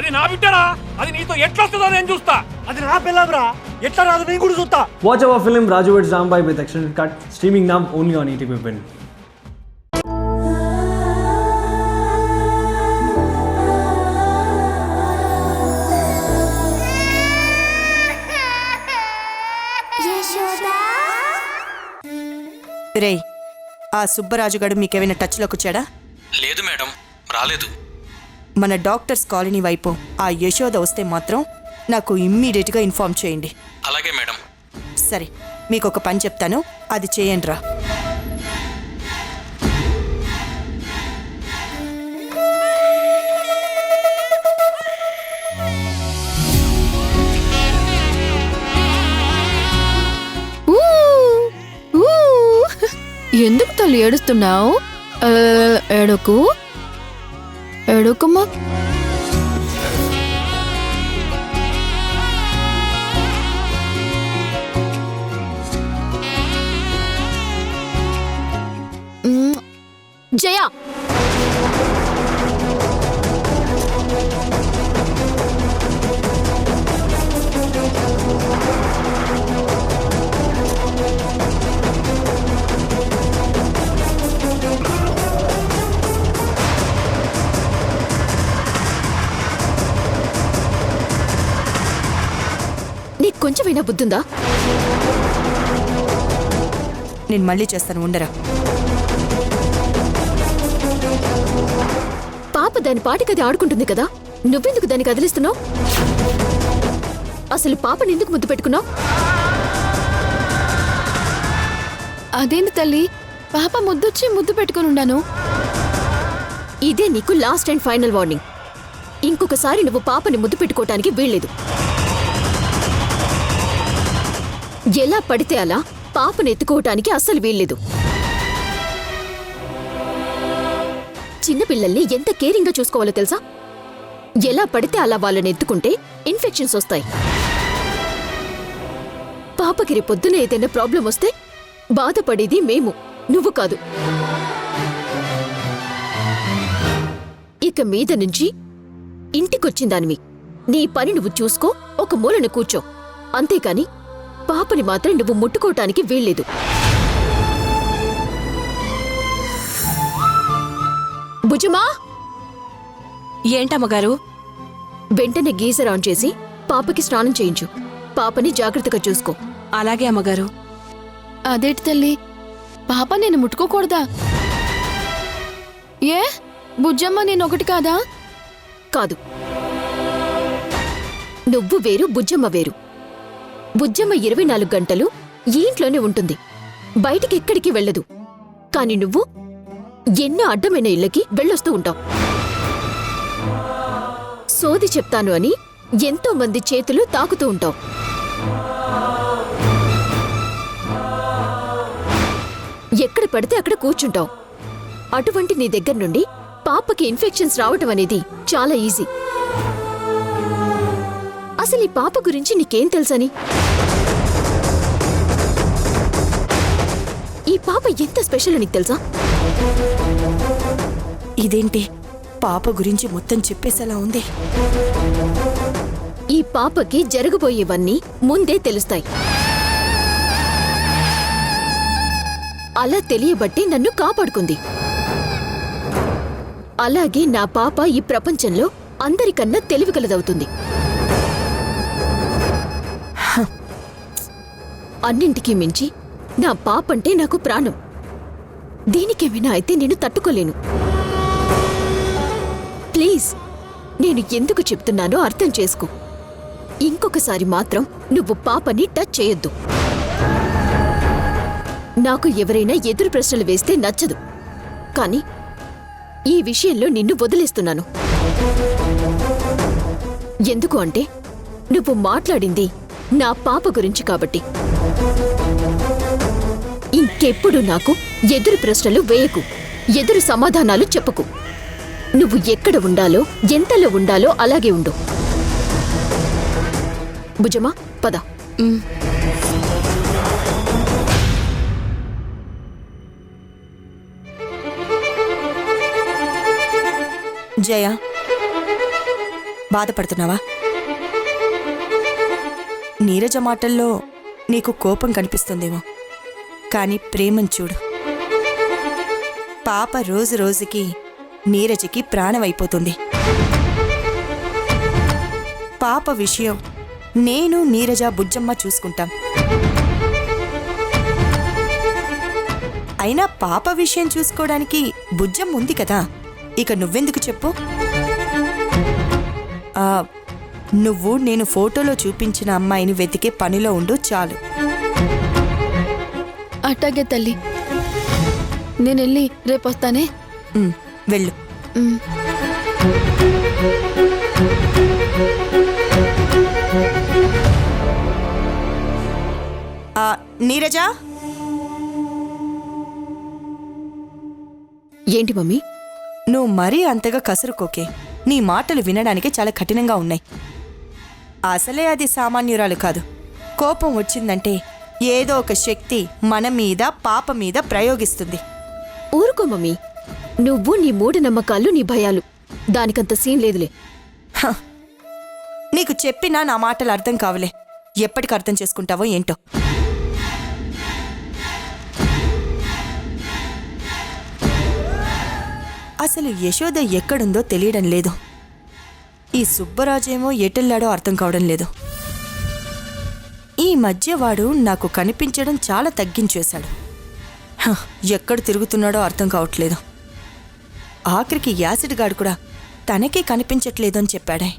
అది నా బిడ్డరా, అది నీతో ఎట్లా వస్తుందో నేను చూస్తా. అది నా పిల్లరా, ఎట్లా రాదు నేను కూడా చూస్తా. Watch our film Raju vs Rambai with extended cut, streaming now only on ETV Win. రే, ఆ సుబ్బరాజు గడు మీకేమైనా టచ్లోకి వచ్చాడా? లేదు మేడం, రాలేదు. మన డాక్టర్స్ కాలనీ వైపు ఆ యశోద వస్తే మాత్రం నాకు ఇమ్మీడియట్గా ఇన్ఫార్మ్ చేయండి. అలాగే మేడం. సరే, మీకు ఒక పని చెప్తాను, అది చేయండి రా. ఎందుకు తల్లి ఏడుస్తున్నావు? ఏడుకు ఏడుకమ్మా. జయ, నీకు కొంచెమైనా బుద్ధుందా? నేను మళ్ళీ చేస్తాను, ఉండరా. పాప దాని పాటికి అది ఆడుకుంటుంది కదా, నువ్వెందుకు దాన్ని కదిలిస్తున్నావు? అసలు పాపని ఎందుకు ముద్దు పెట్టుకున్నావు? అదేంటి తల్లి, పాప ముద్దొచ్చి ముద్దు పెట్టుకుని ఉన్నాను. ఇదే నీకు లాస్ట్ అండ్ ఫైనల్ వార్నింగ్. ఇంకొకసారి నువ్వు పాపని ముద్దు పెట్టుకోవటానికి వీల్లేదు. ఎలా పడితే అలా పాపను ఎత్తుకోవటానికి అస్సలు వీల్లేదు. చిన్నపిల్లల్ని ఎంత కేరింగ్గా చూసుకోవాలో తెలుసా? ఎలా పడితే అలా వాళ్ళని ఎత్తుకుంటే ఇన్ఫెక్షన్స్ వస్తాయి. పాపకి రేపొద్దున ఏదైనా ప్రాబ్లం వస్తే బాధపడేది మేము, నువ్వు కాదు. ఇక మీద నుంచి ఇంటికొచ్చిందానివి, నీ పని నువ్వు చూసుకో, ఒక మూలన కూర్చో. అంతేకాని పాపని మాత్రం నువ్వు ముట్టుకోవటానికి వీల్లేదు. భుజమా, ఏంటమ్మగారు? వెంటనే గీజర్ ఆన్ చేసి పాపకి స్నానం చేయించు. పాపని జాగ్రత్తగా చూసుకో. అలాగే అమ్మగారు. అదేంటి తల్లి, పాప నేను ముట్టుకోకూడదా? ఏ బుజ్జమ్మ నేనొకటి కాదా? కాదు, నువ్వు వేరు, బుజ్జమ్మ వేరు. బుజ్జమ్మ 24 గంటలు ఈ ఇంట్లోనే ఉంటుంది, బయటికెక్కడికి వెళ్ళదు. కాని నువ్వు ఎన్నో అడ్డమైన ఇళ్ళకి వెళ్ళొస్తూ ఉంటావు. సోది చెప్తాను అని ఎంతో మంది చేతులు తాకుతూ ఉంటావు. ఎక్కడ పడితే అక్కడ కూర్చుంటావు. అటువంటి నీ దగ్గర నుండి పాపకి ఇన్ఫెక్షన్స్ రావటం అనేది చాలా ఈజీ. అసలు ఈ పాప గురించి నీకేం తెలుసని? ఈ పాప ఎంత స్పెషల్ నీకు తెలుసా? ఇదేంటి, పాప గురించి మొత్తం చెప్పేసేలా ఉంది. ఈ పాపకి జరగబోయేవన్నీ ముందే తెలుస్తాయి. అలా తెలియబట్టి నన్ను కాపాడుకుంది. అలాగే నా పాప ఈ ప్రపంచంలో అందరికన్నా తెలివిగలదవుతుంది. అన్నింటికీ మించి నా పాపంటే నాకు ప్రాణం. దీనికేమైనా అయితే నేను తట్టుకోలేను. ప్లీజ్, నేను ఎందుకు చెప్తున్నానో అర్థం చేసుకో. ఇంకొకసారి మాత్రం నువ్వు పాపని టచ్ చేయొద్దు. నాకు ఎవరైనా ఎదురు ప్రశ్నలు వేస్తే నచ్చదు, కానీ ఈ విషయంలో నిన్ను వదిలేస్తున్నాను. ఎందుకు అంటే నువ్వు మాట్లాడింది నా పాప గురించి కాబట్టి. ఇంకెప్పుడు నాకు ఎదురు ప్రశ్నలు వేయకు, ఎదురు సమాధానాలు చెప్పకు. నువ్వు ఎక్కడ ఉండాలో, ఎంతలో ఉండాలో అలాగే ఉండు. భుజమా, పద. జయ, బాధపడుతున్నావా? నీరజ మాటల్లో నీకు కోపం కనిపిస్తుందేమో, కానీ ప్రేమను చూడు. పాప రోజు రోజుకి నీరజకి ప్రాణమైపోతుంది. పాప విషయం నేను, నీరజ, బుజ్జమ్మ చూసుకుంటాం. అయినా పాప విషయం చూసుకోవడానికి బుజ్జమ్మ ఉంది కదా, ఇక నువ్వెందుకు చెప్పు? నువ్వు నేను ఫోటోలో చూపించిన అమ్మాయిని వెతికే పనిలో ఉండు చాలు. అట్టాగే తల్లి, నేనెళ్ళి రేపొస్తానే. వెళ్ళు. నీరజా, ఏంటి మమ్మీ? నువ్వు మరీ అంతగా కసురుకోకే. నీ మాటలు వినడానికి చాలా కఠినంగా ఉన్నాయి. అసలే అది సామాన్యురాలు కాదు. కోపం వచ్చిందంటే ఏదో ఒక శక్తి మన మీద, పాప మీద ప్రయోగిస్తుంది. ఊరుకో మమ్మీ, నువ్వు నీ మూఢనమ్మకాలు, నీ భయాలు, దానికంత సీన్ లేదులే. నీకు చెప్పినా నా మాటలు అర్థం కావులే. ఎప్పటికి అర్థం చేసుకుంటావో ఏంటో. అసలు యశోద ఎక్కడుందో తెలియడం లేదు. ఈ సుబ్బరాజేమో ఎటెళ్ళాడో అర్థం కావడం లేదు. ఈ మధ్య వాడు నాకు కనిపించడం చాలా తగ్గించేశాడు. ఎక్కడ తిరుగుతున్నాడో అర్థం కావట్లేదు. ఆఖరికి యాసిడ్ గాడు కూడా తనకే కనిపించట్లేదు అని చెప్పాడే.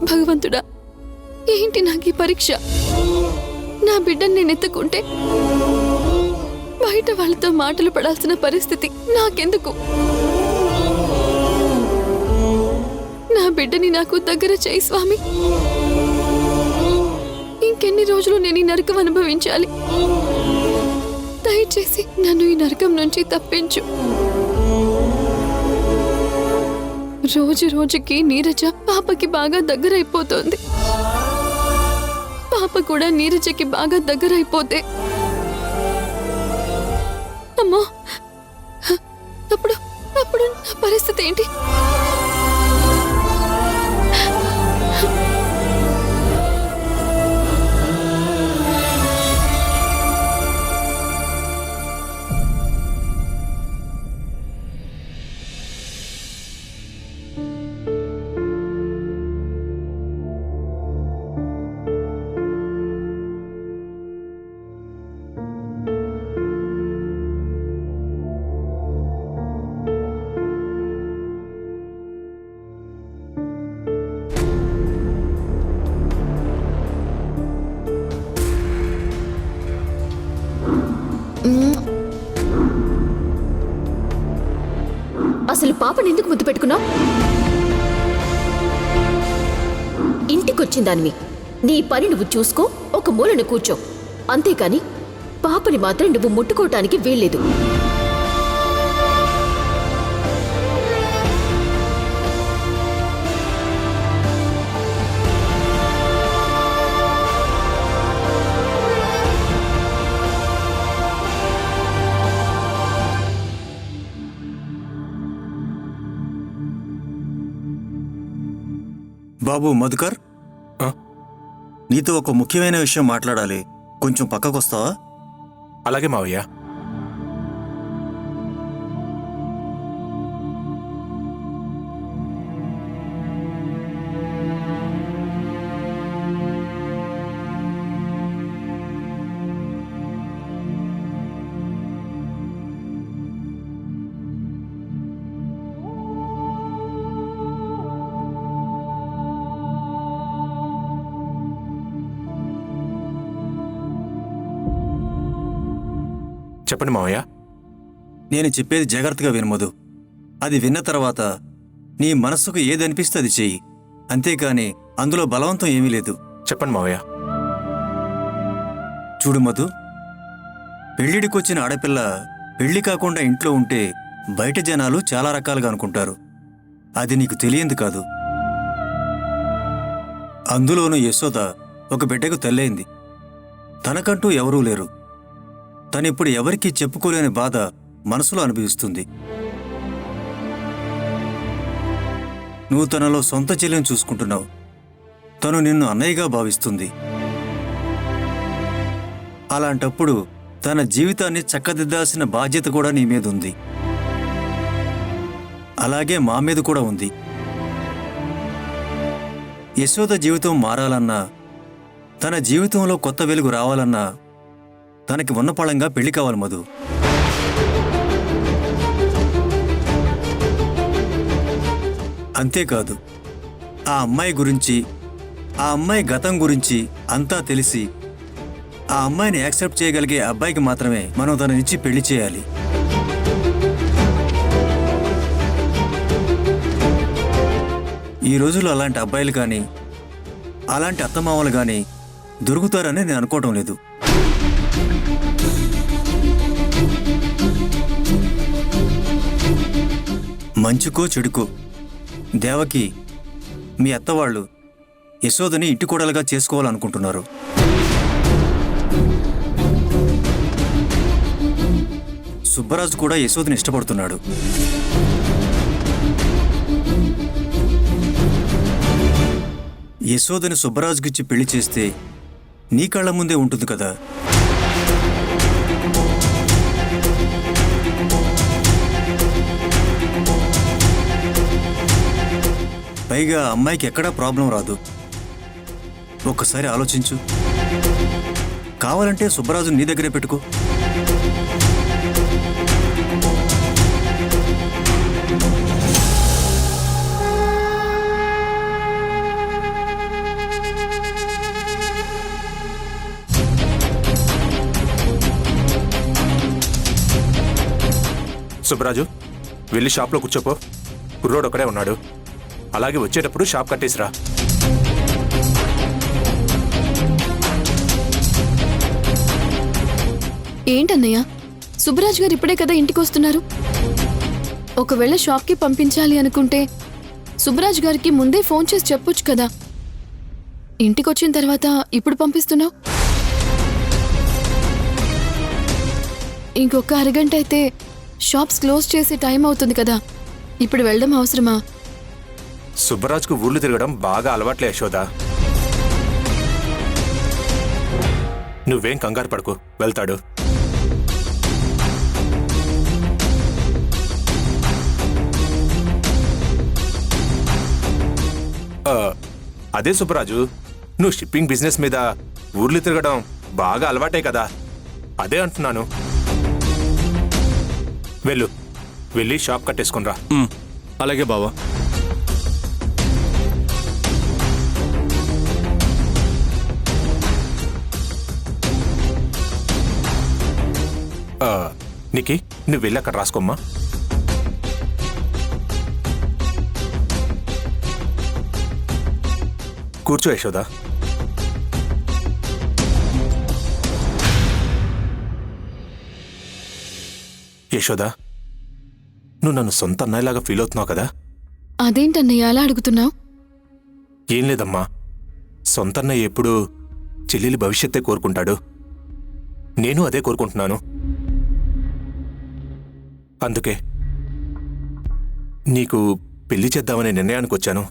భగవంతుడా, ఏంటి నాకు ఈ పరీక్ష? నా బిడ్డని నేను ఎత్తుకుంటే బయట వాళ్ళతో మాటలు పడాల్సిన పరిస్థితి నాకెందుకు? నా బిడ్డని నాకు దగ్గర చేయి స్వామి. ఇంకెన్ని రోజులు నేను ఈ నరకం అనుభవించాలి? దయచేసి నన్ను ఈ నరకం నుంచి తప్పించు. రోజు రోజుకి నీరజ పాపకి బాగా దగ్గరైపోతోంది. పాప కూడా నీరజకి బాగా దగ్గరైపోతే అమ్మో, అప్పుడు అప్పుడు నా పరిస్థితి ఏంటి? అసలు పాపని ఎందుకు ముద్దు పెట్టుకున్నావు? ఇంటికొచ్చిందానివి, నీ పని నువ్వు చూసుకో, ఒక మూలను కూర్చో. అంతేకాని పాపని మాత్రం నువ్వు ముట్టుకోవటానికి వీల్లేదు. బాబు మధుకర్, నీతో ఒక ముఖ్యమైన విషయం మాట్లాడాలి. కొంచెం పక్కకొస్తావా? అలాగే మావయ్య. చెప్పండి మావయ్య. నేను చెప్పేది జాగ్రత్తగా విను మధు. అది విన్న తర్వాత నీ మనస్సుకు ఏది అనిపిస్తే అది చెయ్యి. అంతేకాని అందులో బలవంతం ఏమీ లేదు. చెప్పండి మావయ్య. చూడు మధు, పెళ్లిడికొచ్చిన ఆడపిల్ల పెళ్లి కాకుండా ఇంట్లో ఉంటే బయట జనాలు చాలా రకాలుగా అనుకుంటారు. అది నీకు తెలియంది కాదు. అందులోనూ యశోద ఒక బిడ్డకు తల్లయింది. తనకంటూ ఎవరూ లేరు. తనిప్పుడు ఎవరికీ చెప్పుకోలేని బాధ మనసులో అనుభవిస్తుంది. నువ్వు తనలో సొంత చెల్లిని చూసుకుంటున్నావు. తను నిన్ను అన్నయ్యగా భావిస్తుంది. అలాంటప్పుడు తన జీవితాన్ని చక్కదిద్దాల్సిన బాధ్యత కూడా నీ మీద ఉంది. అలాగే మా మీద కూడా ఉంది. యశోద జీవితం మారాలన్నా, తన జీవితంలో కొత్త వెలుగు రావాలన్నా తనకి ఉన్నపళంగా పెళ్లి కావాలి మధు. అంతేకాదు, ఆ అమ్మాయి గురించి, ఆ అమ్మాయి గతం గురించి అంతా తెలిసి ఆ అమ్మాయిని యాక్సెప్ట్ చేయగలిగే అబ్బాయికి మాత్రమే మనం తననిచ్చి పెళ్లి చేయాలి. ఈ రోజుల్లో అలాంటి అబ్బాయిలు కానీ, అలాంటి అత్తమామలు కానీ దొరుకుతారని నేను అనుకోవటం లేదు. మంచుకో చెడుకో దేవకి మీ అత్తవాళ్ళు యశోదని ఇంటి కోడలుగా చేసుకోవాలనుకుంటున్నారు. సుబ్బరాజు కూడా యశోదని ఇష్టపడుతున్నాడు. యశోదని సుబ్బరాజుకిచ్చి పెళ్లి చేస్తే నీ కళ్ళ ముందే ఉంటుంది కదా. పైగా అమ్మాయికి ఎక్కడా ప్రాబ్లం రాదు. ఒక్కసారి ఆలోచించు. కావాలంటే సుబ్బరాజు నీ దగ్గరే పెట్టుకో. సుబ్బరాజు, వెళ్ళి షాప్లో కూర్చోపో. కుర్రోడు ఒకడే ఉన్నాడు. అలాగే వచ్చేటప్పుడు షాప్ కట్టేసిరా. ఏంటన్నయ్య, సుబ్బరాజు గారు ఇప్పుడే కదా ఇంటికి వస్తున్నారు. ఒకవేళ షాప్కి పంపించాలి అనుకుంటే సుబ్బరాజు గారికి ముందే ఫోన్ చేసి చెప్పొచ్చు కదా. ఇంటికి వచ్చిన తర్వాత ఇప్పుడు పంపిస్తున్నావు. ఇంకొక అరగంట అయితే షాప్స్ క్లోజ్ చేసే టైం అవుతుంది కదా. ఇప్పుడు వెళ్ళడం అవసరమా? సుబ్బరాజుకు ఊళ్ళు తిరగడం బాగా అలవాట్లే యశోద. నువ్వేం కంగారు పడకు, వెళ్తాడు. అదే సుబ్బరాజు, నువ్వు షిప్పింగ్ బిజినెస్ మీద ఊర్లు తిరగడం బాగా అలవాటే కదా, అదే అంటున్నాను. వెళ్ళి షాప్ కట్టేసుకునిరా. అలాగే బావా. నీకి నువ్వు వెళ్ళి అక్కడ రాసుకోమ్మా. కూర్చో యశోదా. యశోదా, నువ్వు నన్ను సొంత అన్నయ్యలాగా ఫీల్ అవుతున్నావు కదా. అదేంటన్నయ్య అలా అడుగుతున్నావు? ఏం లేదమ్మా, సొంత అన్నయ్య ఎప్పుడు చెల్లెలి భవిష్యత్తే కోరుకుంటాడు. నేను అదే కోరుకుంటున్నాను. అందుకే నీకు పెళ్లి చేద్దామనే నిర్ణయానికి వచ్చాను.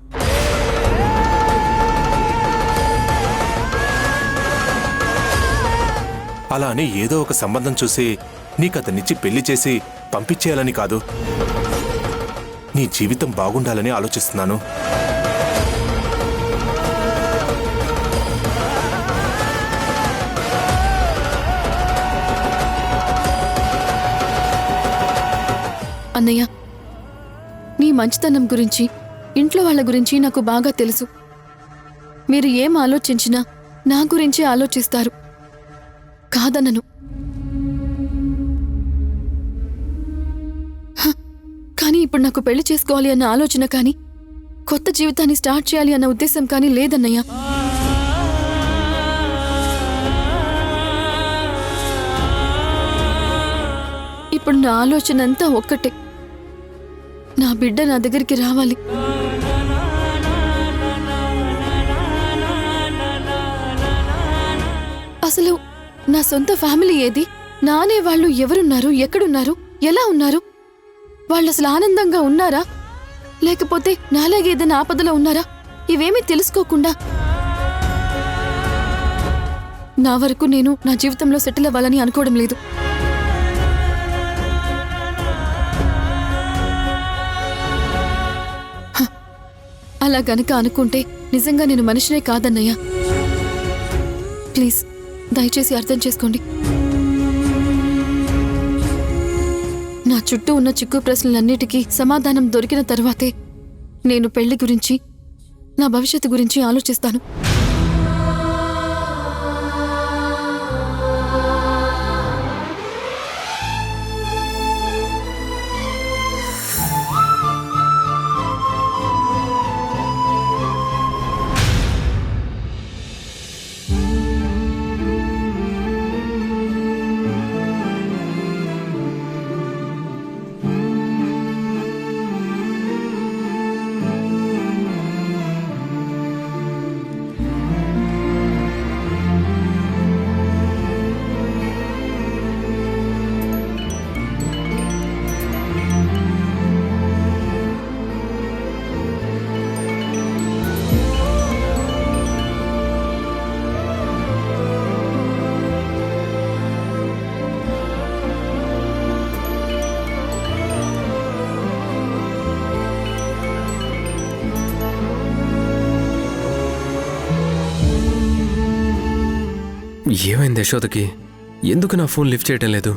అలా అని ఏదో ఒక సంబంధం చూసి నీకతనిచ్చి పెళ్లి చేసి పంపించేయాలని కాదు, నీ జీవితం బాగుండాలని ఆలోచిస్తున్నాను. అన్నయ్య, నీ మంచితనం గురించి, ఇంట్లో వాళ్ళ గురించి నాకు బాగా తెలుసు. మీరు ఏం ఆలోచించినా నా గురించి ఆలోచిస్తారు, కాదన్నను. కానీ ఇప్పుడు నాకు పెళ్లి చేసుకోవాలి అన్న ఆలోచన కానీ, కొత్త జీవితాన్ని స్టార్ట్ చేయాలి అన్న ఉద్దేశం కానీ లేదన్నయ్య. ఇప్పుడు నా ఆలోచన అంతా ఒక్కటే, నా బిడ్డ నా దగ్గరికి రావాలి. అసలు నా సొంత ఫ్యామిలీ ఏది, నా అనే వాళ్ళు ఎవరున్నారు, ఎక్కడున్నారు, ఎలా ఉన్నారు, వాళ్ళు అసలు ఆనందంగా ఉన్నారా లేకపోతే నాలాగే ఏదైనా ఆపదలో ఉన్నారా, ఇవేమీ తెలుసుకోకుండా నా వరకు నేను నా జీవితంలో సెటిల్ అవ్వాలని అనుకోవడం లేదు. అలా గనక అనుకుంటే నిజంగా నేను మనిషినే కాదన్నయ్య. ప్లీజ్ దయచేసి అర్థం చేసుకోండి. నా చుట్టూ ఉన్న చిక్కు ప్రశ్నలన్నిటికీ సమాధానం దొరికిన తర్వాతే నేను పెళ్లి గురించి, నా భవిష్యత్తు గురించి ఆలోచిస్తాను. ఏమైంది యశోదకి? ఎందుకు నా ఫోన్ లిఫ్ట్ చేయటం లేదు?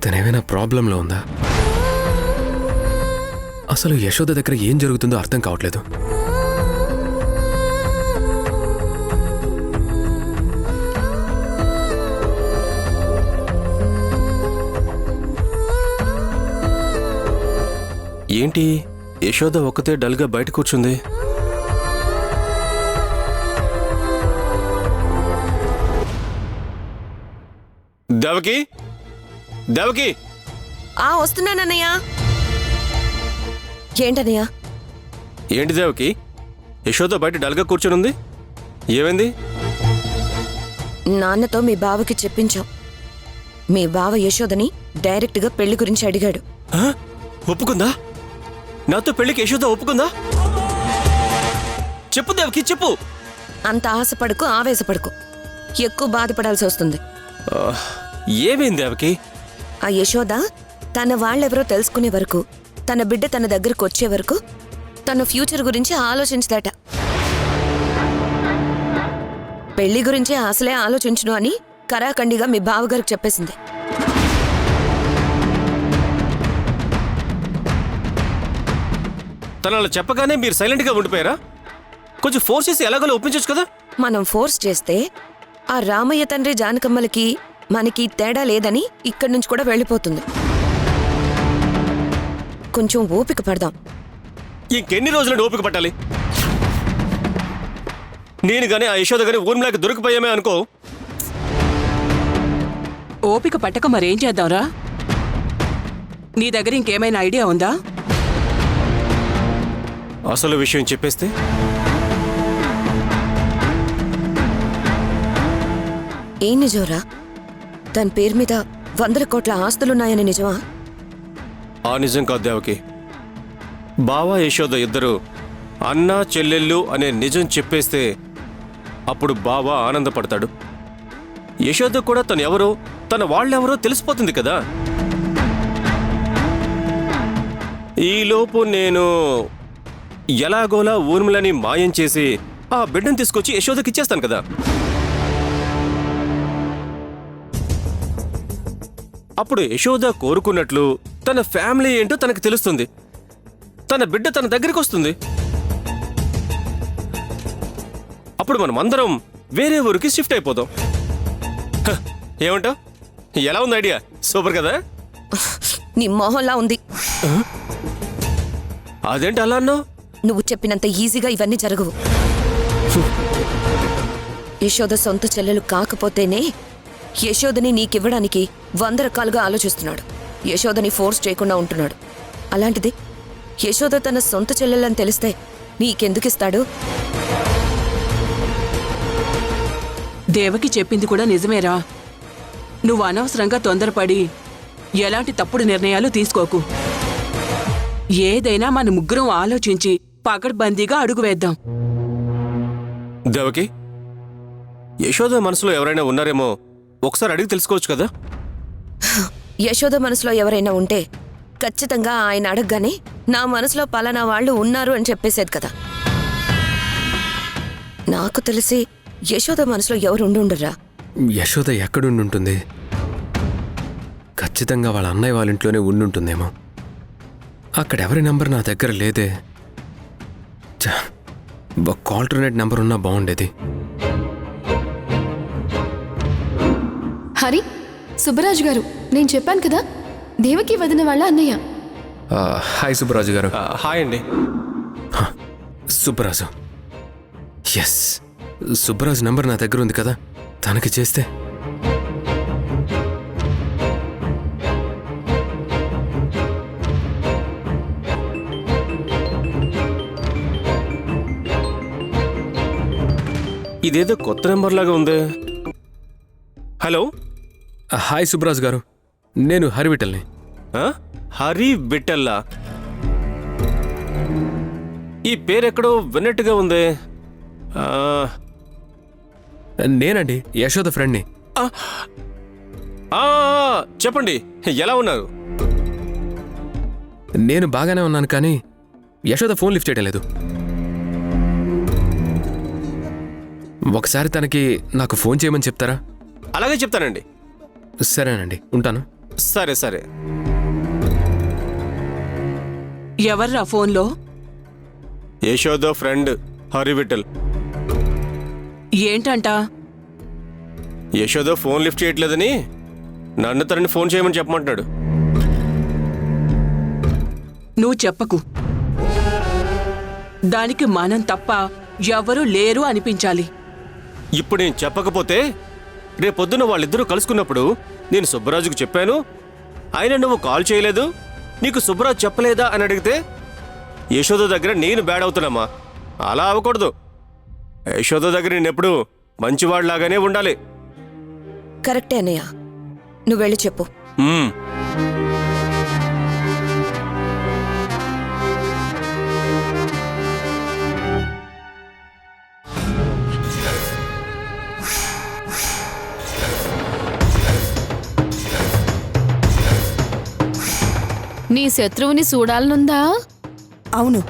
తనేమైనా ప్రాబ్లంలో ఉందా? అసలు యశోద దగ్గర ఏం జరుగుతుందో అర్థం కావట్లేదు. ఏంటి యశోద ఒక్కతే డల్గా బయట కూర్చుంది? దేవకి, దేవకి! వస్తున్నానన్నయ్య. ఏంటన్నయ్య? ఏంటి దేవకి, యశోద బయట డల్గా కూర్చునుంది, ఏమైంది? నాన్నతో మీ బావకి చెప్పించాం. మీ బావ యశోదని డైరెక్ట్గా పెళ్లి గురించి అడిగాడు. ఒప్పుకుందా? నాతో పెళ్లికి యశోద ఒప్పుకుందా? చెప్పు దేవకి, చెప్పు. అంత ఆశపడకు, ఆవేశపడకు. ఎక్కువ బాధపడాల్సి వస్తుంది. ఏమైంది దేవకి? ఆ యశోద తన వాళ్ళెవరో తెలుసుకునే వరకు, తన బిడ్డ తన దగ్గరకు వచ్చే వరకు తన ఫ్యూచర్ గురించి ఆలోచించదట. పెళ్లి గురించి అసలే ఆలోచించును అని కరాఖండిగా మీ బావగారికి చెప్పేసింది. తను అలా చెప్పగానే మీరు సైలెంట్గా ఉండిపోయారా? కొంచెం ఫోర్స్ చేసి ఎలాగోలా ఒప్పించచ్చు కదా. మనం ఫోర్స్ చేస్తే ఆ రామయ్య తండ్రి జానకమ్మలకి మనకి తేడా లేదని ఇక్కడి నుంచి కూడా వెళ్ళిపోతుంది. కొంచెం ఓపిక పడదాం. ఇంకెన్ని రోజులు ఓపిక పట్టాలి? నేను గానీ ఆ యశోద గానీ ఊర్మిళకి దొరికిపోయామే అనుకో. ఓపిక పట్టక మరేం చేద్దాంరా? నీ దగ్గర ఇంకేమైనా ఐడియా ఉందా? అసలు విషయం చెప్పేస్తే ఏం నిజంరా? తన పేరు మీద 100 కోట్ల ఆస్తులున్నాయని నిజమా? ఆ నిజం కాదు దేవకి. బావ యశోద ఇద్దరు అన్నా చెల్లెళ్ళు అనే నిజం చెప్పేస్తే అప్పుడు బావ ఆనందపడతాడు. యశోద కూడా తను ఎవరో, తన వాళ్ళెవరో తెలిసిపోతుంది కదా. ఈలోపు నేను ఎలాగోలా ఊర్మిళని మాయం చేసి ఆ బిడ్డను తీసుకొచ్చి యశోదకి ఇచ్చేస్తాను కదా. అప్పుడు యశోద కోరుకున్నట్లు తన ఫ్యామిలీ ఏంటో తనకు తెలుస్తుంది. తన బిడ్డ తన దగ్గరికి వస్తుంది. అప్పుడు మనం అందరం వేరే ఊరికి షిఫ్ట్ అయిపోదాం. ఏమంటావ్? ఎలా ఉంది ఐడియా? సూపర్ కదా? నీ మొహంలా ఉంది. అదేంటి అలా అన్నావు? నువ్వు చెప్పినంత ఈజీగా ఇవన్నీ జరగవు. యశోద సొంత చెల్లెలు కాకపోతేనే యశోదని నీకివ్వడానికి 100 రకాలుగా ఆలోచిస్తున్నాడు. యశోదని ఫోర్స్ చేయకుండా ఉంటున్నాడు. అలాంటిది యశోద తన సొంత చెల్లెలని తెలిస్తే నీకెందుకిస్తాడు? దేవకి చెప్పింది కూడా నిజమేరా. నువ్వు అనవసరంగా తొందరపడి ఎలాంటి తప్పుడు నిర్ణయాలు తీసుకోకు. ఏదైనా మన ముగ్గురం ఆలోచించి పకడ్బందీగా అడుగు వేద్దాం. దేవకి, యశోద మనసులో ఎవరైనా ఉన్నారేమో ఒకసారి అడిగి తెలుసుకోవచ్చు కదా. యశోద మనసులో ఎవరైనా ఉంటే ఖచ్చితంగా ఆయన అడగగానే నా మనసులో పలానా వాళ్ళు ఉన్నారు అని చెప్పేసేది కదా. నాకు తెలిసి యశోద మనసులో ఎవరు ఉండుండరా. యశోద ఎక్కడుండుంటుంది? ఖచ్చితంగా వాళ్ళ అన్నయ్య వాళ్ళ ఇంట్లోనే ఉండుంటుందేమో. అక్కడెవరి నంబర్ నా దగ్గర లేదే. ఒక ఆల్టర్నేట్ నెంబర్ ఉన్నా బాగుండేది. హరి, సుబ్బరాజు గారు, నేను చెప్పాను కదా, దేవకి వదిన వాళ్ళ అన్నయ్య. హాయ్ సుబ్బరాజు గారు. హాయ్ అండి. సుబ్బరాజు, ఎస్, సుబ్బరాజు నంబర్ నా దగ్గర ఉంది కదా, తనకి చేస్తే. ఇదేదో కొత్త నెంబర్ లాగా ఉంది. హలో. హాయ్ సుబ్బరాజు గారు, నేను హరివిటల్ని. హరి విఠల్లా? ఈ పేరెక్కడో విన్నట్టుగా ఉంది. నేనండి, యశోద ఫ్రెండ్ని. చెప్పండి, ఎలా ఉన్నారు? నేను బాగానే ఉన్నాను, కానీ యశోద ఫోన్ లిఫ్ట్ చేయడం లేదు. ఒకసారి తనకి నాకు ఫోన్ చేయమని చెప్తారా? అలాగే చెప్తానండి. సరేనండి, ఉంటాను. సరే సరే. ఎవర్రా ఫోన్లో? యశోద ఫ్రెండ్ హరి విఠల్. ఏంటంట? యశోద ఫోన్ లిఫ్ట్ చేయట్లేదని నన్ను తనని ఫోన్ చేయమని చెప్పమంటున్నాడు. నువ్వు చెప్పకు. దానికి మనం తప్ప ఎవరూ లేరు అనిపించాలి. ఇప్పుడు నేను చెప్పకపోతే రేపొద్దున వాళ్ళిద్దరూ కలుసుకున్నప్పుడు నేను సుబ్బరాజుకు చెప్పాను, ఆయన నువ్వు కాల్ చేయలేదు, నీకు సుబ్బరాజు చెప్పలేదా అని అడిగితే యశోద దగ్గర నేను బ్యాడ్ అవుతున్నామా? అలా అవ్వకూడదు. యశోద దగ్గర నేనెప్పుడు మంచివాడిలాగానే ఉండాలి. కరెక్టే అన్నయ్య, నువ్వు వెళ్ళి చెప్పు. నీ శత్రువుని చూడాలనుందా? అవును.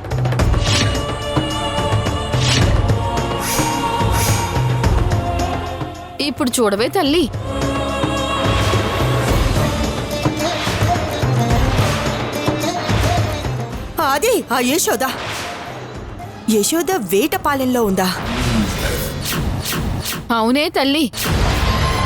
ఇప్పుడు చూడవే తల్లి. అది ఆ యశోద. యశోద వేటపాలెంలో ఉందా? అవునే తల్లి.